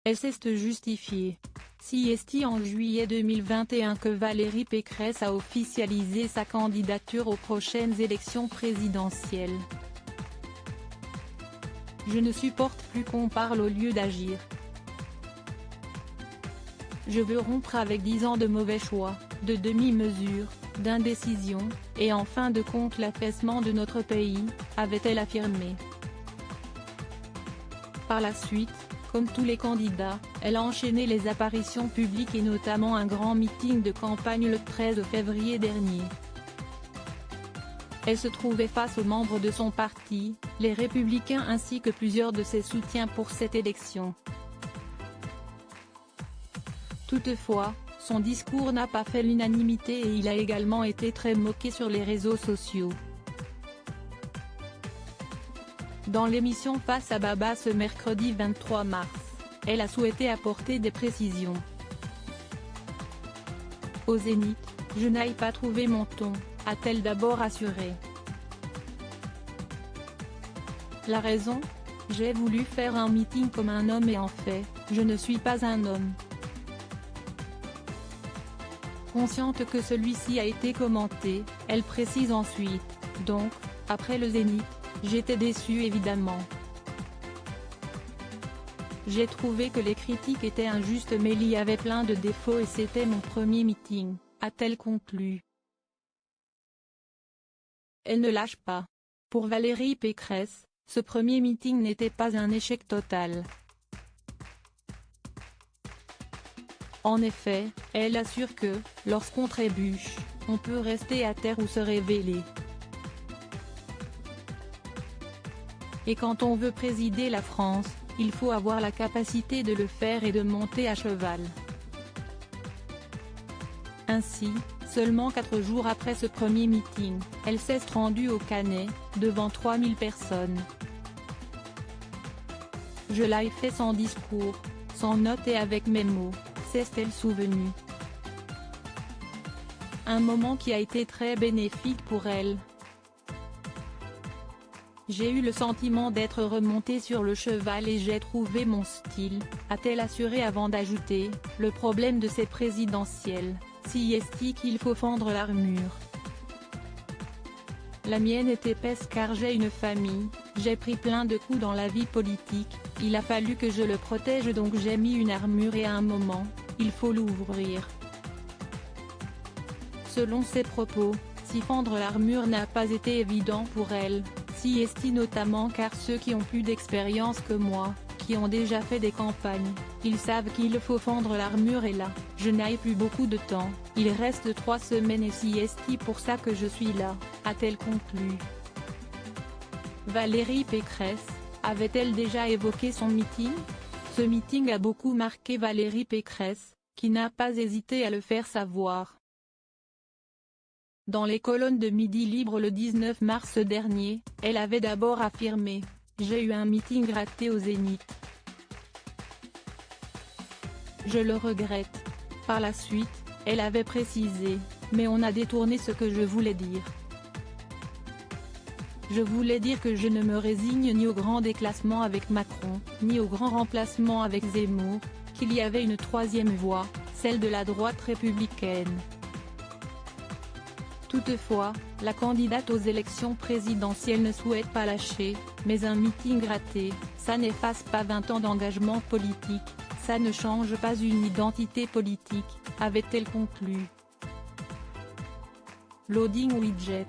Elle s'est justifiée. C'est en juillet 2021 que Valérie Pécresse a officialisé sa candidature aux prochaines élections présidentielles. Je ne supporte plus qu'on parle au lieu d'agir. Je veux rompre avec 10 ans de mauvais choix, de demi-mesures, d'indécision, et en fin de compte l'affaissement de notre pays, avait-elle affirmé. Par la suite, comme tous les candidats, elle a enchaîné les apparitions publiques et notamment un grand meeting de campagne le 13 février dernier. Elle se trouvait face aux membres de son parti, les Républicains ainsi que plusieurs de ses soutiens pour cette élection. Toutefois, son discours n'a pas fait l'unanimité et il a également été très moqué sur les réseaux sociaux. Dans l'émission Face à Baba ce mercredi 23 mars, elle a souhaité apporter des précisions. Au Zénith, je n'aille pas trouver mon ton, a-t-elle d'abord assuré. La raison ? J'ai voulu faire un meeting comme un homme et en fait, je ne suis pas un homme. Consciente que celui-ci a été commenté, elle précise ensuite, donc, après le Zénith, j'étais déçue évidemment. J'ai trouvé que les critiques étaient injustes mais il y avait plein de défauts et c'était mon premier meeting, a-t-elle conclu. Elle ne lâche pas. Pour Valérie Pécresse, ce premier meeting n'était pas un échec total. En effet, elle assure que, lorsqu'on trébuche, on peut rester à terre ou se révéler. Et quand on veut présider la France, il faut avoir la capacité de le faire et de monter à cheval. Ainsi, seulement 4 jours après ce premier meeting, elle s'est rendue au Canet, devant 3000 personnes. Je l'ai fait sans discours, sans notes et avec mes mots, s'est-elle souvenue. Un moment qui a été très bénéfique pour elle. J'ai eu le sentiment d'être remontée sur le cheval et j'ai trouvé mon style, a-t-elle assuré avant d'ajouter, le problème de ces présidentielles, c'est qu'il faut fendre l'armure. La mienne est épaisse car j'ai une famille, j'ai pris plein de coups dans la vie politique, il a fallu que je le protège donc j'ai mis une armure et à un moment, il faut l'ouvrir. Selon ses propos, si fendre l'armure n'a pas été évident pour elle, notamment car ceux qui ont plus d'expérience que moi, qui ont déjà fait des campagnes, ils savent qu'il faut fendre l'armure et là, je n'ai plus beaucoup de temps, il reste 3 semaines et c'est pour ça que je suis là, a-t-elle conclu. Valérie Pécresse, avait-elle déjà évoqué son meeting ? Ce meeting a beaucoup marqué Valérie Pécresse, qui n'a pas hésité à le faire savoir. Dans les colonnes de Midi Libre le 19 mars dernier, elle avait d'abord affirmé « J'ai eu un meeting raté au Zénith. Je le regrette ». Par la suite, elle avait précisé « Mais on a détourné ce que je voulais dire. Je voulais dire que je ne me résigne ni au grand déclassement avec Macron, ni au grand remplacement avec Zemmour, qu'il y avait une troisième voie, celle de la droite républicaine ». Toutefois, la candidate aux élections présidentielles ne souhaite pas lâcher, mais un meeting raté, ça n'efface pas 20 ans d'engagement politique, ça ne change pas une identité politique, avait-elle conclu. Loading widget.